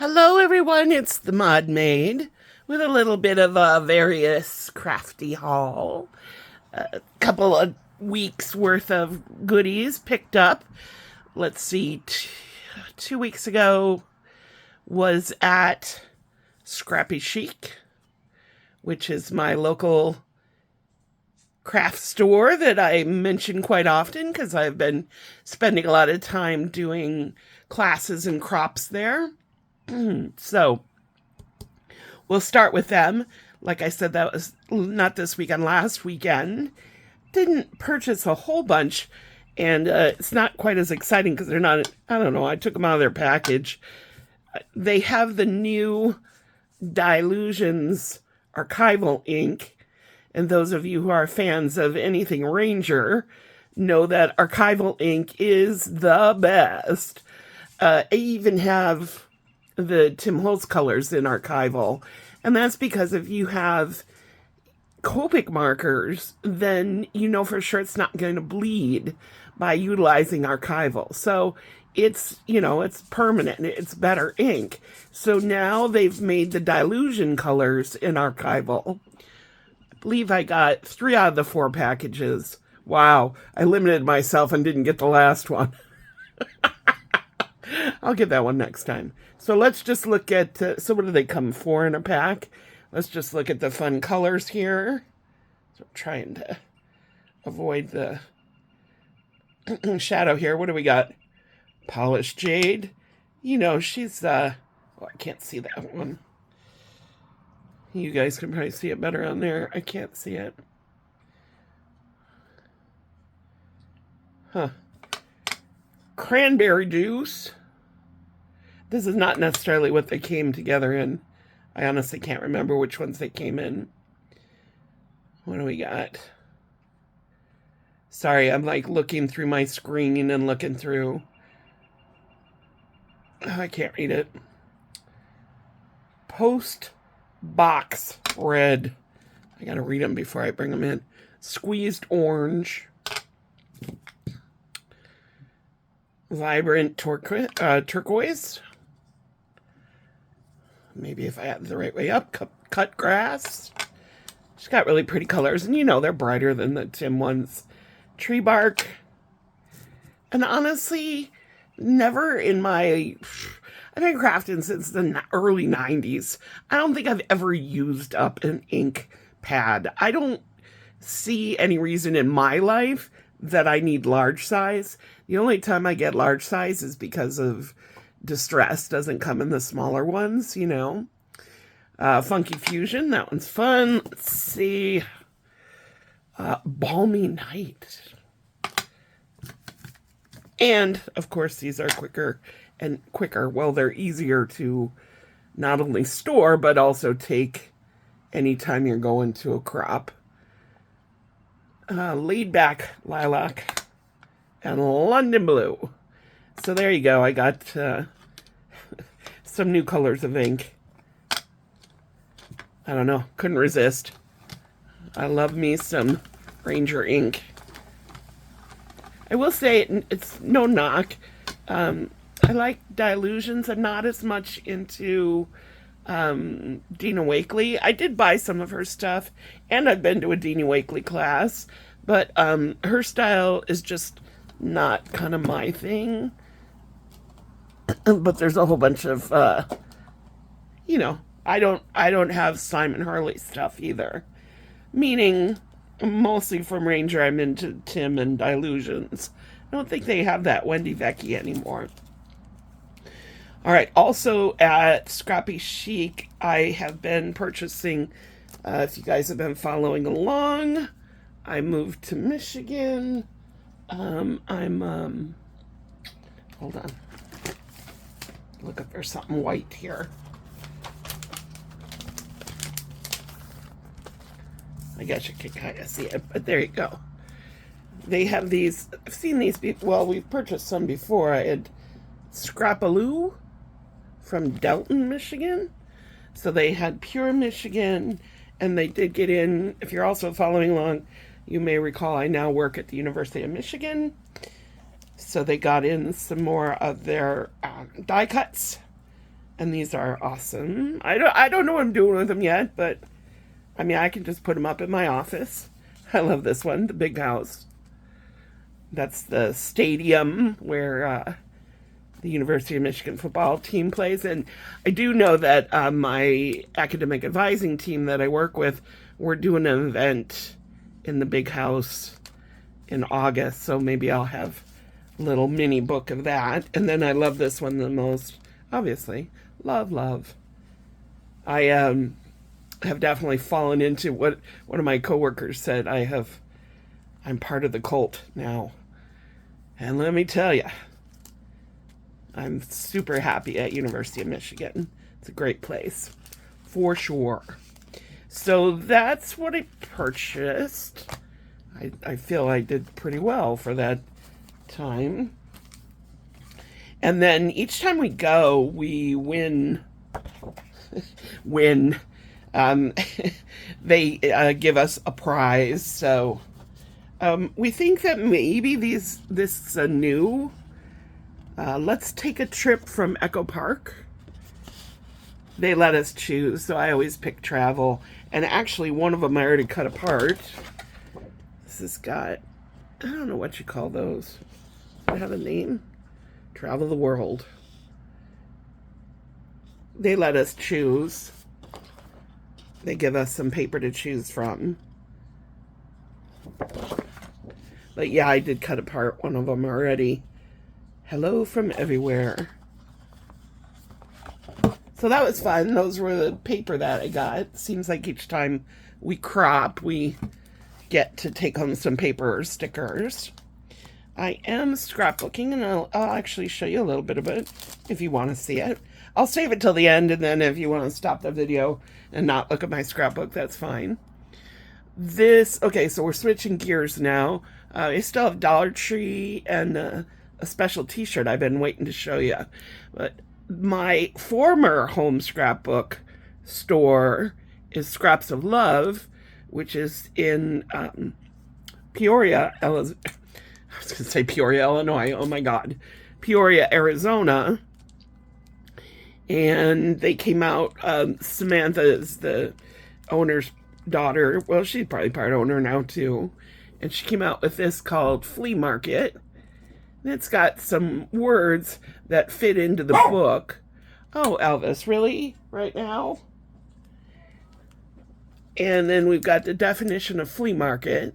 Hello everyone, it's the Mod Maid with a little bit of a various crafty haul. A couple of weeks worth of goodies picked up. Let's see, 2 weeks ago was at Scrappy Chic, which is my local craft store that I mention quite often because I've been spending a lot of time doing classes and crops there. So we'll start with them. Like I said, that was not this weekend, last weekend. Didn't purchase a whole bunch, and it's not quite as exciting because they're not, I don't know, I took them out of their package. They have the new Dylusions archival ink, and those of you who are fans of anything Ranger know that archival ink is the best. I even have the Tim Holtz colors in archival, and that's because if you have Copic markers, then you know for sure it's not going to bleed by utilizing archival. So it's, it's permanent, it's better ink. So now they've made the Dylusion colors in archival. I believe I got 3 out of the 4 packages. Wow, I limited myself and didn't get the last one. I'll get that one next time. So let's just look at, so what do they come for in a pack? Let's just look at the fun colors here. So I'm trying to avoid the shadow here. What do we got? Polished Jade. She's, oh, I can't see that one. You guys can probably see it better on there. I can't see it. Huh. Cranberry Juice. This is not necessarily what they came together in. I honestly can't remember which ones they came in. What do we got? Sorry, I'm like looking through my screen and looking through. Oh, I can't read it. Post Box Red. I gotta read them before I bring them in. Squeezed Orange. Vibrant Turquoise. Maybe if I had the right way up. Cut Grass. She's got really pretty colors, and they're brighter than the Tim ones. Tree Bark. And honestly, never in my... I've been crafting since the early 90s. I don't think I've ever used up an ink pad. I don't see any reason in my life that I need large size. The only time I get large size is because of distress. Doesn't come in the smaller ones, Funky Fusion, that one's fun. Let's see. Balmy Night. And, of course, these are quicker. Well, they're easier to not only store, but also take anytime you're going to a crop. Laid Back Lilac and London Blue. So there you go. I got some new colors of ink. I don't know. Couldn't resist. I love me some Ranger ink. I will say it's no knock. I like Dylusions. I'm not as much into Dina Wakley. I did buy some of her stuff, and I've been to a Dina Wakley class, but her style is just not kind of my thing. But there's a whole bunch of I don't have Simon Hurley stuff either. Meaning mostly from Ranger I'm into Tim and Dylusions. I don't think they have that Wendy Vecchi anymore. All right, also at Scrappy Chic, I have been purchasing, if you guys have been following along, I moved to Michigan. Hold on. Look if there's something white here. I guess you can kind of see it, but there you go. They have these, I've seen these before, well, we've purchased some before. I had Scrapaloo from Delton, Michigan. So they had Pure Michigan, and they did get in, if you're also following along, you may recall I now work at the University of Michigan. So they got in some more of their die cuts. And these are awesome. I don't know what I'm doing with them yet, but I mean, I can just put them up in my office. I love this one, the big house. That's the stadium where the University of Michigan football team plays. And I do know that my academic advising team that I work with, we're doing an event in the big house in August. So maybe I'll have a little mini book of that. And then I love this one the most, obviously. Love. I have definitely fallen into what one of my coworkers said. I'm part of the cult now. And let me tell you, I'm super happy at University of Michigan. It's a great place, for sure. So that's what I purchased. I feel I did pretty well for that time. And then each time we go, we win. They give us a prize. So we think that maybe this is a new. Let's take a trip from Echo Park. They let us choose, so I always pick travel. And actually, one of them I already cut apart. This has got, I don't know what you call those. Does it have a name? Travel the world. They let us choose. They give us some paper to choose from. But yeah, I did cut apart one of them already. Hello from everywhere. So that was fun. Those were the paper that I got. Seems like each time we crop, we get to take home some paper or stickers. I am scrapbooking, and I'll actually show you a little bit of it if you want to see it. I'll save it till the end, and then if you want to stop the video and not look at my scrapbook, that's fine. Okay, so we're switching gears now. I still have Dollar Tree and a special t-shirt I've been waiting to show you. But my former home scrapbook store is Scraps of Love, which is in Peoria, I was going to say Peoria, Illinois. Oh my God. Peoria, Arizona. And they came out, Samantha is the owner's daughter. Well, she's probably part owner now too. And she came out with this called Flea Market. And it's got some words that fit into the book. Oh, Elvis, really? Right now? And then we've got the definition of flea market.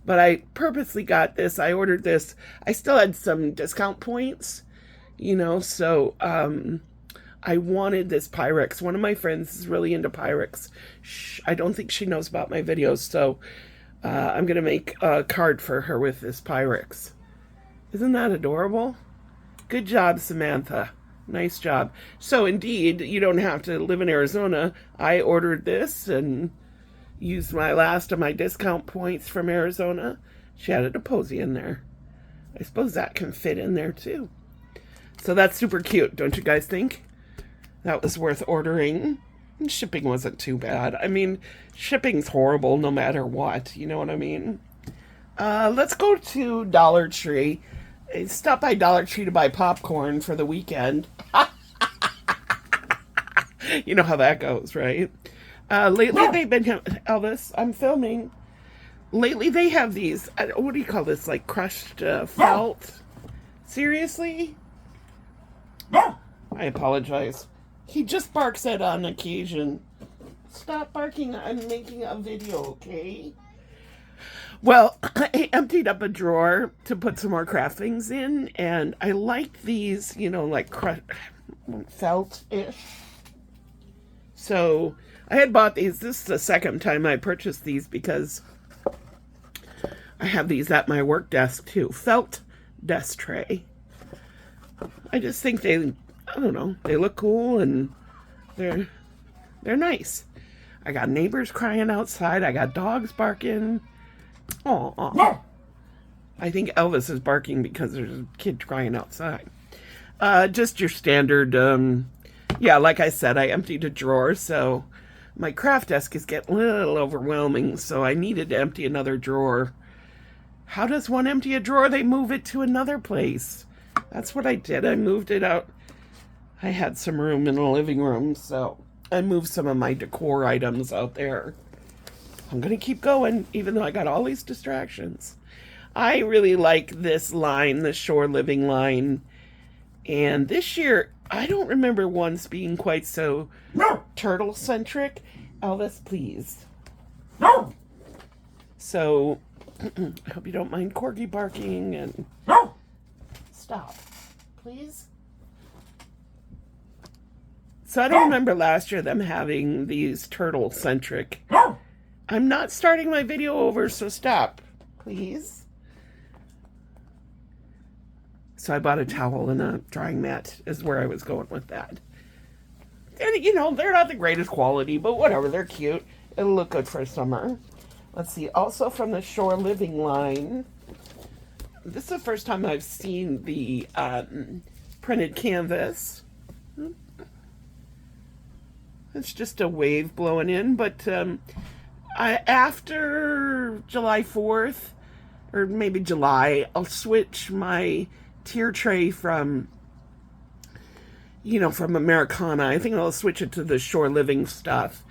But I purposely got this. I ordered this. I still had some discount points, so I wanted this Pyrex. One of my friends is really into Pyrex. I don't think she knows about my videos, so I'm going to make a card for her with this Pyrex. Isn't that adorable? Good job, Samantha. Nice job. So indeed, you don't have to live in Arizona. I ordered this and used my last of my discount points from Arizona. She added a posy in there. I suppose that can fit in there too. So that's super cute, don't you guys think? That was worth ordering. And shipping wasn't too bad. I mean, shipping's horrible no matter what. You know what I mean? Let's go to Dollar Tree. I stopped by Dollar Tree to buy popcorn for the weekend. You know how that goes, right? Lately they've been, Elvis, I'm filming. Lately they have these, what do you call this, like crushed felt? Seriously? I apologize. He just barks at on occasion. Stop barking, I'm making a video, okay? Well, I emptied up a drawer to put some more craft things in, and I like these, like felt-ish. So I had bought these. This is the second time I purchased these because I have these at my work desk too. Felt desk tray. I just think they look cool and they're nice. I got neighbors crying outside. I got dogs barking. Oh, I think Elvis is barking because there's a kid crying outside. Just your standard, yeah, like I said, I emptied a drawer, so my craft desk is getting a little overwhelming, so I needed to empty another drawer. How does one empty a drawer? They move it to another place. That's what I did. I moved it out. I had some room in the living room, so I moved some of my decor items out there. I'm going to keep going, even though I got all these distractions. I really like this line, the Shore Living line. And this year, I don't remember once being quite so turtle-centric. Elvis, please. So, I hope you don't mind Corgi barking and... Stop, please. So I don't remember last year them having these turtle-centric. I'm not starting my video over, so stop, please. So I bought a towel and a drying mat is where I was going with that. And, you know, they're not the greatest quality, but whatever, they're cute. It'll look good for summer. Let's see, also from the Shore Living line. This is the first time I've seen the printed canvas. It's just a wave blowing in, but after July 4th, or maybe July, I'll switch my tier tray from, you know, from Americana. I think I'll switch it to the Shore Living stuff.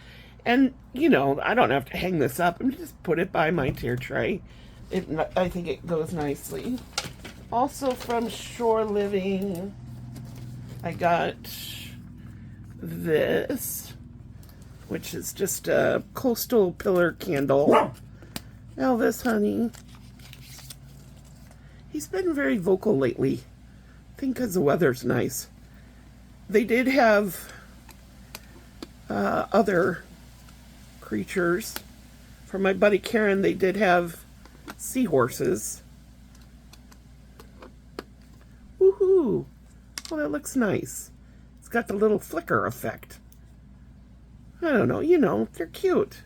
And, you know, I don't have to hang this up. I'm just put it by my tier tray. I think it goes nicely. Also from Shore Living, I got this, which is just a coastal pillar candle. Elvis, honey. He's been very vocal lately. I think because the weather's nice. They did have other creatures. For my buddy Karen, they did have seahorses. Woohoo! Well, that looks nice. It's got the little flicker effect. I don't know, you know, they're cute.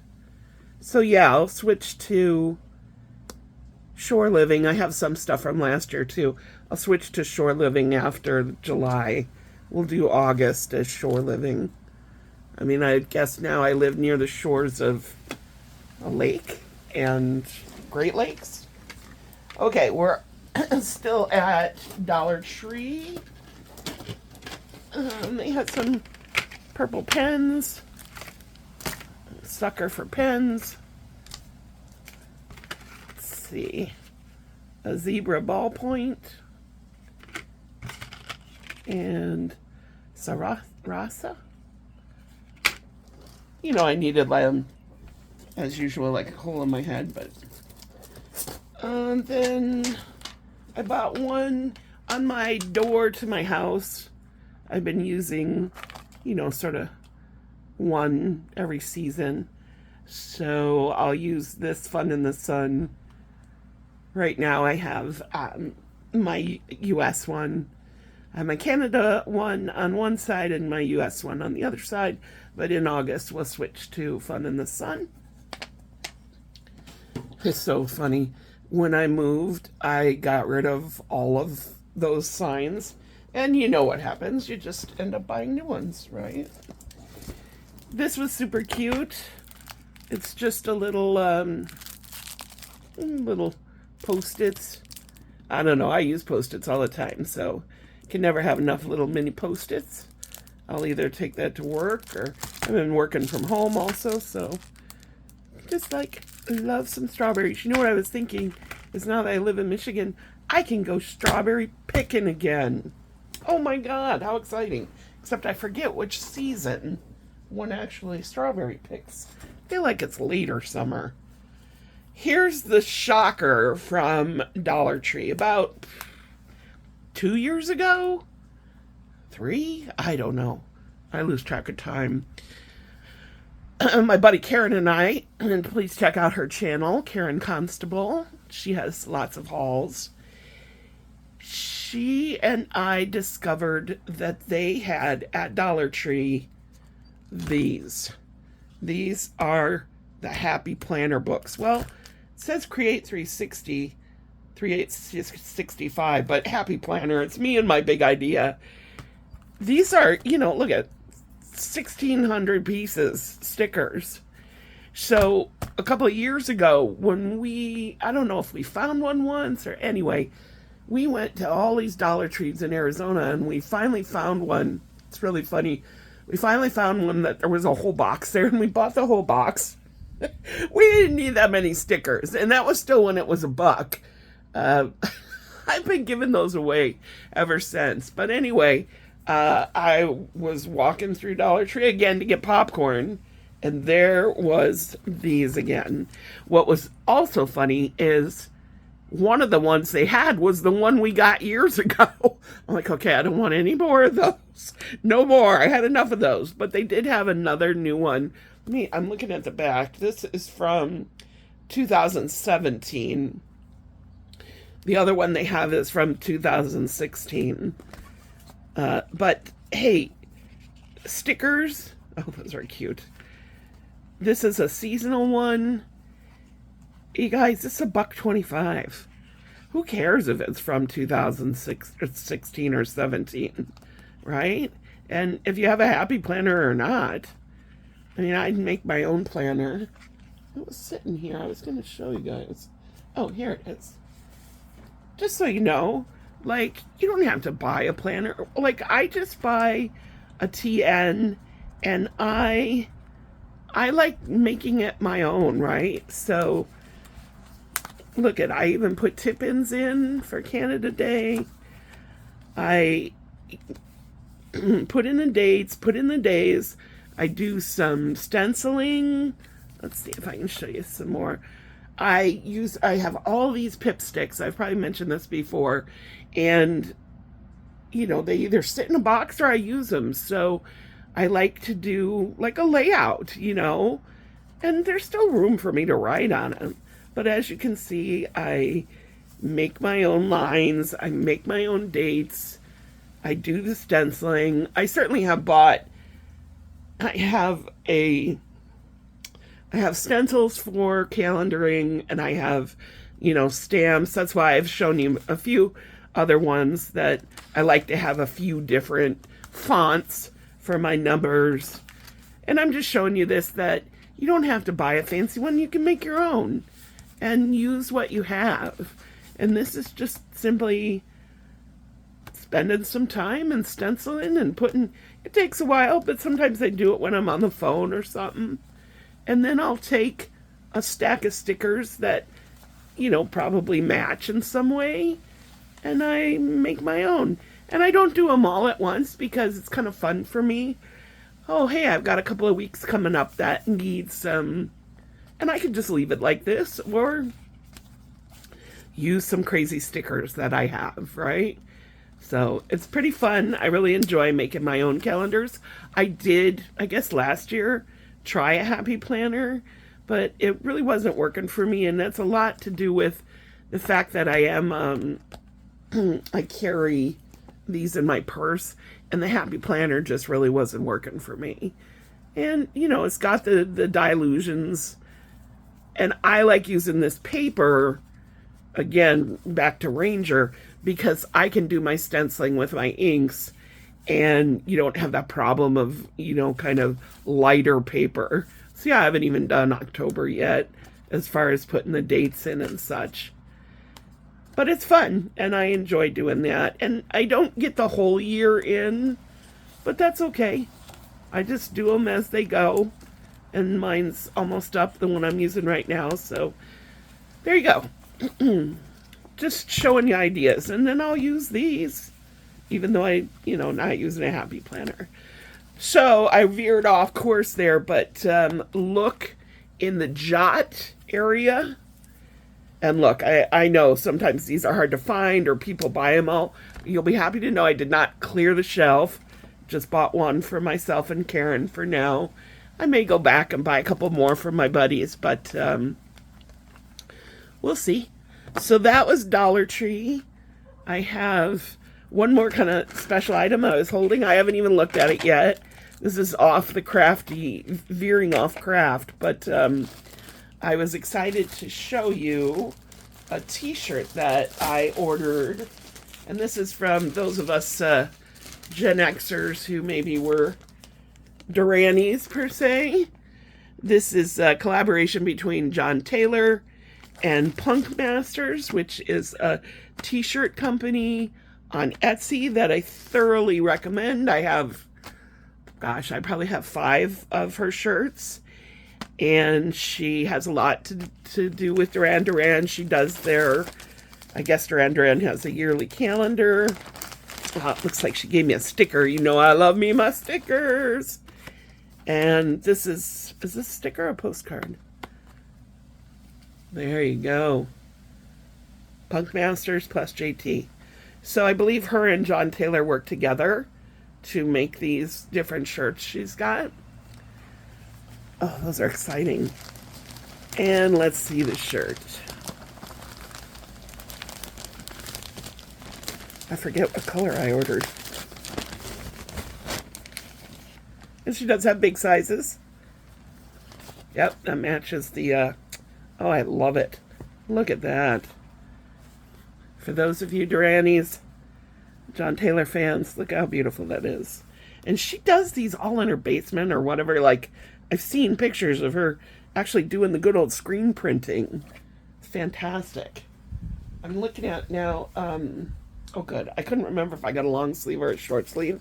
So yeah, I'll switch to Shore Living. I have some stuff from last year too. I'll switch to Shore Living after July. We'll do August as Shore Living. I mean, I guess now I live near the shores of a lake and Great Lakes. Okay, we're still at Dollar Tree. They had some purple pens. Sucker for pens. Let's see. A zebra ballpoint. And Sarasa. You know, I needed, as usual, like a hole in my head, but... then I bought one on my door to my house. I've been using, you know, sort of one every season. So I'll use this Fun in the Sun. Right now I have my US one. I have my Canada one on one side and my US one on the other side. But in August, we'll switch to Fun in the Sun. It's so funny. When I moved, I got rid of all of those signs. And you know what happens. You just end up buying new ones, right? This was super cute. It's just a little, little Post-its. I don't know. I use Post-its all the time, so can never have enough little mini Post-its. I'll either take that to work, or I've been working from home also, so just love some strawberries. You know what I was thinking is now that I live in Michigan, I can go strawberry picking again. Oh my God, how exciting. Except I forget which season one actually strawberry picks. I feel like it's later summer. Here's the shocker from Dollar Tree. About 2 years ago? 3? I don't know. I lose track of time. My buddy Karen and I, and please check out her channel, Karen Constable. She has lots of hauls. She and I discovered that they had at Dollar Tree these. These are the Happy Planner books. Well, it says Create 360, 3865, but Happy Planner, it's me and my big idea. These are, you know, look at 1,600 pieces, stickers. So a couple of years ago when I don't know if we found one once or anyway, we went to all these Dollar Trees in Arizona and we finally found one It's really funny. We finally found one that there was a whole box there, and we bought the whole box. We didn't need that many stickers, and that was still when it was $1. I've been giving those away ever since. But anyway, I was walking through Dollar Tree again to get popcorn, and there was these again. What was also funny is one of the ones they had was the one we got years ago. I'm like, okay, I don't want any more of those. No more. I had enough of those. But they did have another new one. I'm looking at the back. This is from 2017. The other one they have is from 2016. But hey, stickers. Oh, those are cute. This is a seasonal one. You guys, it's $1.25. Who cares if it's from 2016 or 17, right? And if you have a happy planner or not. I mean, I'd make my own planner. It was sitting here. I was going to show you guys. Oh, here it is. Just so you know, like, you don't have to buy a planner. Like, I just buy a TN, and I like making it my own, right? So, look at, I even put tip-ins in for Canada Day. I put in the dates, put in the days. I do some stenciling. Let's see if I can show you some more. I have all these pip sticks. I've probably mentioned this before. And, you know, they either sit in a box or I use them. So I like to do like a layout, you know. And there's still room for me to write on them. But as you can see, I make my own lines. I make my own dates. I do the stenciling. I certainly have bought... I have stencils for calendaring, and I have, you know, stamps. That's why I've shown you a few other ones that I like to have a few different fonts for my numbers. And I'm just showing you this, that you don't have to buy a fancy one. You can make your own and use what you have. And this is just simply spending some time and stenciling and putting... It takes a while, but sometimes I do it when I'm on the phone or something. And then I'll take a stack of stickers that, you know, probably match in some way, and I make my own. And I don't do them all at once because it's kind of fun for me. Oh, hey, I've got a couple of weeks coming up that need some... And I could just leave it like this, or use some crazy stickers that I have, right? So it's pretty fun. I really enjoy making my own calendars. I did, I guess last year, try a happy planner, but it really wasn't working for me. And that's a lot to do with the fact that I am, I carry these in my purse, and the happy planner just really wasn't working for me. And, you know, it's got the Dylusions, and I like using this paper, again, back to Ranger, because I can do my stenciling with my inks, and you don't have that problem of, you know, kind of lighter paper. So yeah, I haven't even done October yet as far as putting the dates in and such. But it's fun, and I enjoy doing that. And I don't get the whole year in, but that's okay. I just do them as they go. And mine's almost up, the one I'm using right now. So there you go. Just showing you ideas, and then I'll use these, even though I, you know, not using a happy planner. So I veered off course there, but look in the jot area, and look, I know sometimes these are hard to find, or people buy them all. You'll be happy to know I did not clear the shelf. Just bought one for myself and Karen for now. I may go back and buy a couple more for my buddies, but we'll see. So that was Dollar Tree. I have one more kind of special item I was holding. I haven't even looked at it yet. This is off the crafty, veering off craft, but I was excited to show you a t-shirt that I ordered. And this is from those of us Gen Xers who maybe were Durannies per se. This is a collaboration between John Taylor and Punk Masters, which is a t-shirt company on Etsy that I thoroughly recommend. I have gosh, I probably have 5 of her shirts. And she has a lot to do with Duran Duran. She does their, I guess Duran Duran has a yearly calendar. It looks like she gave me a sticker. You know I love me my stickers. And this is this a sticker or a postcard? There you go. Punk Masters plus JT. So I believe her and John Taylor work together to make these different shirts she's got. Oh, those are exciting. And let's see the shirt. I forget what color I ordered. And she does have big sizes. Yep, that matches the, oh, I love it. Look at that. For those of you Duranies, John Taylor fans, look how beautiful that is. And she does these all in her basement or whatever. Like, I've seen pictures of her actually doing the good old screen printing. It's fantastic. I'm looking at now, oh good, I couldn't remember if I got a long sleeve or a short sleeve.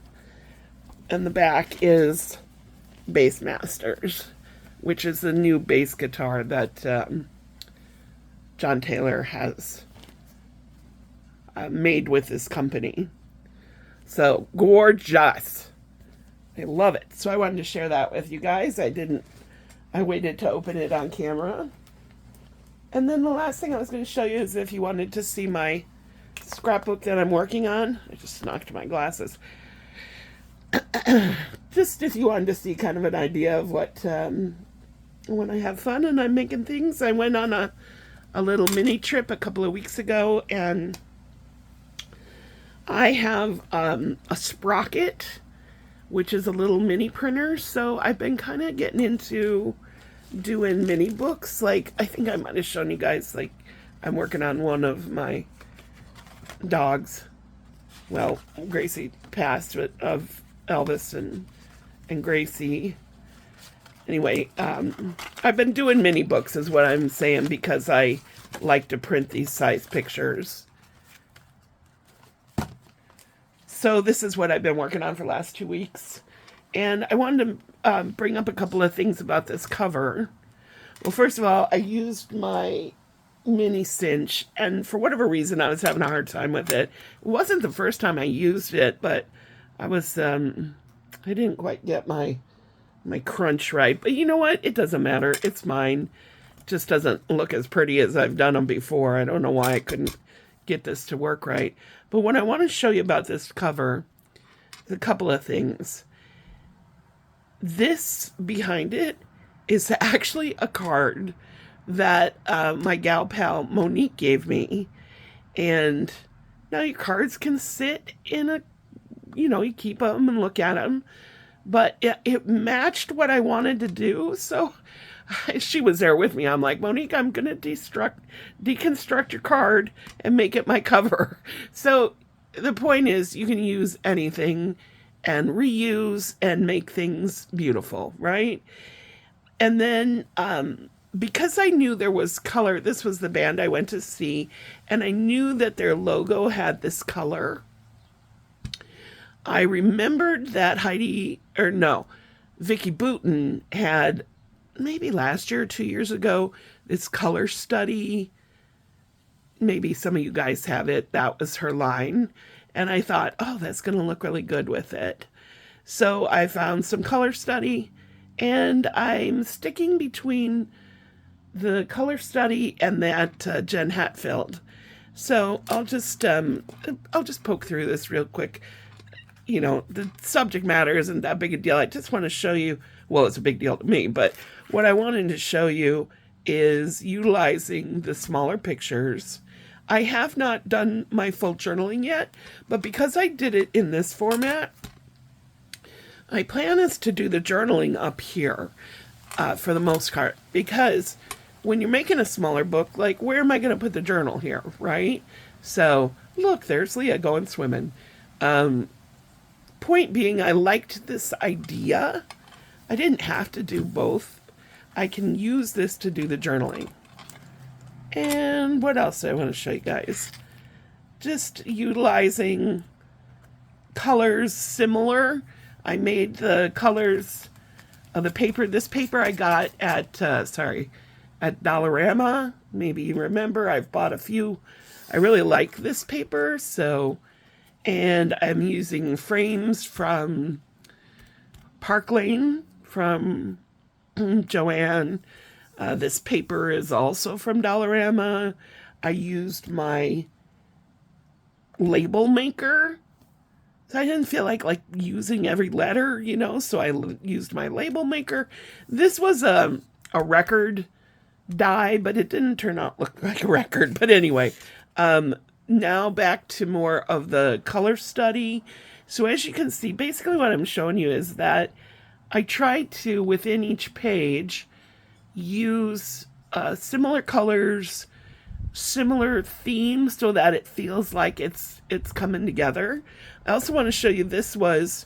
And the back is Bass Masters, which is the new bass guitar that John Taylor has made with this company. So gorgeous. I love it. So I wanted to share that with you guys. I waited to open it on camera. And then the last thing I was going to show you is if you wanted to see my scrapbook that I'm working on. I just knocked my glasses. Just if you wanted to see kind of an idea of what, when I have fun and I'm making things. I went on a little mini trip a couple of weeks ago, and I have a sprocket, which is a little mini printer. So I've been kind of getting into doing mini books. Like, I think I might have shown you guys, like, I'm working on one of my dogs. Well, Gracie passed, but of Elvis and Gracie. Anyway, I've been doing mini books is what I'm saying, because I like to print these size pictures. So this is what I've been working on for the last 2 weeks. And I wanted to bring up a couple of things about this cover. Well, first of all, I used my mini cinch, and for whatever reason, I was having a hard time with it. It wasn't the first time I used it, but I was, I didn't quite get my crunch right. But you know what? It doesn't matter. It's mine. It just doesn't look as pretty as I've done them before. I don't know why I couldn't get this to work right. But what I want to show you about this cover is a couple of things. This behind it is actually a card that my gal pal Monique gave me. And now your cards can sit in a, you know, you keep them and look at them. But it matched what I wanted to do. So she was there with me. I'm like, Monique, I'm going to deconstruct your card and make it my cover. So the point is, you can use anything and reuse and make things beautiful, right? And then because I knew there was color, this was the band I went to see, and I knew that their logo had this color. I remembered that Vicky Boutin had, maybe last year or 2 years ago, this color study. Maybe some of you guys have it. That was her line. And I thought, oh, that's going to look really good with it. So I found some color study, and I'm sticking between the color study and that Jen Hatfield. So I'll just poke through this real quick. You know, the subject matter isn't that big a deal. I just want to show you, well, it's a big deal to me, but what I wanted to show you is utilizing the smaller pictures. I have not done my full journaling yet, but because I did it in this format, my plan is to do the journaling up here for the most part, because when you're making a smaller book, like, where am I going to put the journal here, right? So, look, there's Leah going swimming. Point being, I liked this idea. I didn't have to do both. I can use this to do the journaling. And what else do I want to show you guys? Just utilizing colors similar. I made the colors of the paper. This paper I got at, at Dollarama. Maybe you remember, I've bought a few. I really like this paper, so, and I'm using frames from Park Lane, from Joanne. This paper is also from Dollarama. I used my label maker. So I didn't feel like using every letter, you know, so I used my label maker. This was a record die, but it didn't turn out look like a record. But anyway, now back to more of the color study. So as you can see, basically what I'm showing you is that I tried to, within each page, use similar colors, similar themes, so that it feels like it's coming together. I also want to show you, this was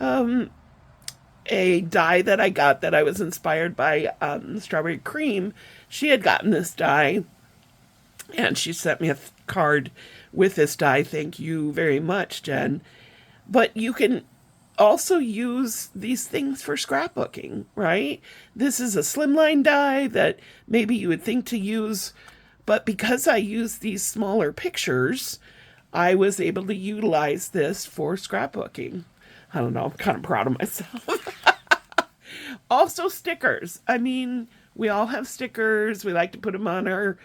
a die that I got that I was inspired by Strawberry Cream. She had gotten this die, and she sent me a card with this die. Thank you very much, Jen. But you can also use these things for scrapbooking, right? This is a slimline die that maybe you would think to use, but because I use these smaller pictures, I was able to utilize this for scrapbooking. I don't know, I'm kind of proud of myself. Also stickers. I mean, we all have stickers. We like to put them on our,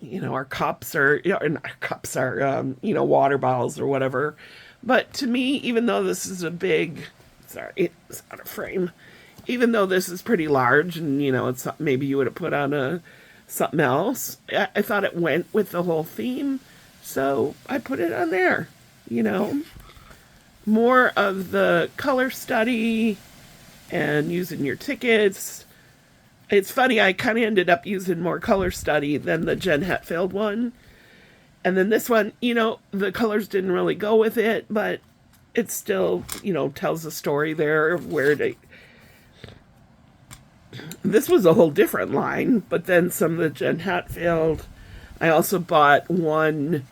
you know, our cups, or, you know, our cups are, you know, water bottles or whatever. But to me, even though this is a big, sorry, it's out of frame. Even though this is pretty large, and, you know, it's maybe you would have put on something else, I thought it went with the whole theme. So I put it on there, you know. More of the color study and using your tickets. It's funny, I kind of ended up using more color study than the Jen Hetfield one. And then this one, you know, the colors didn't really go with it, but it still, you know, tells a story there of where they... This was a whole different line, but then some of the Jen Hatfield. I also bought one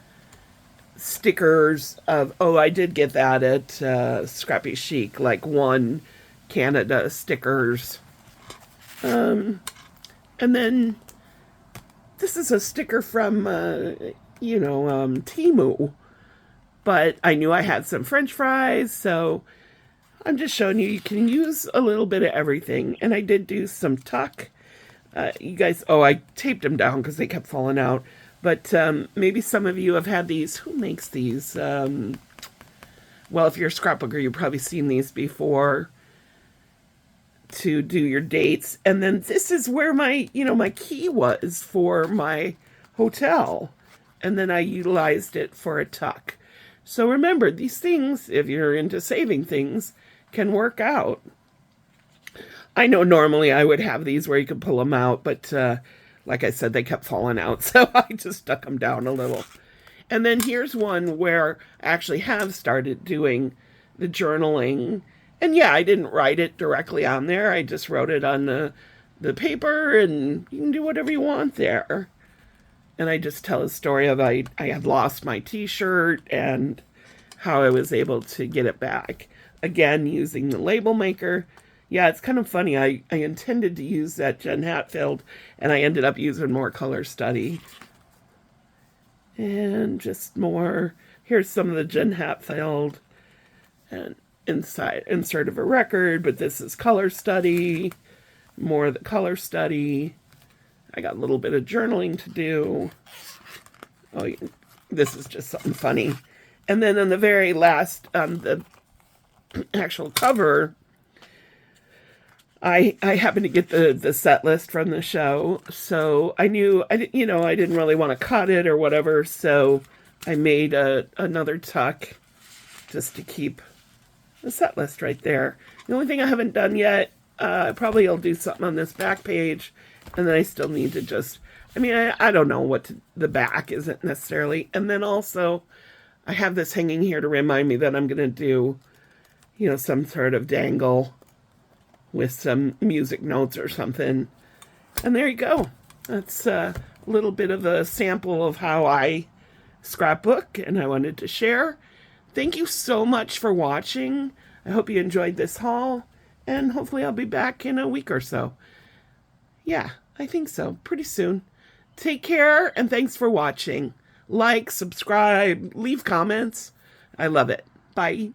stickers of, I did get that at Scrappy Chic, like one Canada stickers. And then this is a sticker from, Temu. But I knew I had some French fries, so I'm just showing you can use a little bit of everything. And I did do some tuck. You guys, I taped them down because they kept falling out. But maybe some of you have had these. Who makes these? Well, if you're a scrapbooker, you've probably seen these before to do your dates. And then this is where my key was for my hotel. And then I utilized it for a tuck. So remember, these things, if you're into saving things, can work out. I know normally I would have these where you could pull them out, but like I said, they kept falling out, so I just stuck them down a little. And then here's one where I actually have started doing the journaling. And yeah, I didn't write it directly on there. I just wrote it on the paper, and you can do whatever you want there. And I just tell a story of I had lost my t-shirt and how I was able to get it back. Again, using the label maker. Yeah, it's kind of funny. I intended to use that Jen Hatfield, and I ended up using more color study. And just more. Here's some of the Jen Hatfield. And insert of a record, but this is color study. More of the color study. I got a little bit of journaling to do. This is just something funny. And then on the very last, the actual cover, I happened to get the set list from the show, so I knew I didn't really want to cut it or whatever, so I made another tuck just to keep the set list right there. The only thing I haven't done yet, probably I'll do something on this back page, and then I still need to just, I don't know what the back isn't necessarily, and then also I have this hanging here to remind me that I'm going to do, some sort of dangle with some music notes or something. And there you go. That's a little bit of a sample of how I scrapbook, and I wanted to share. Thank you so much for watching. I hope you enjoyed this haul, and hopefully I'll be back in a week or so. Yeah, I think so. Pretty soon. Take care, and thanks for watching. Like, subscribe, leave comments. I love it. Bye.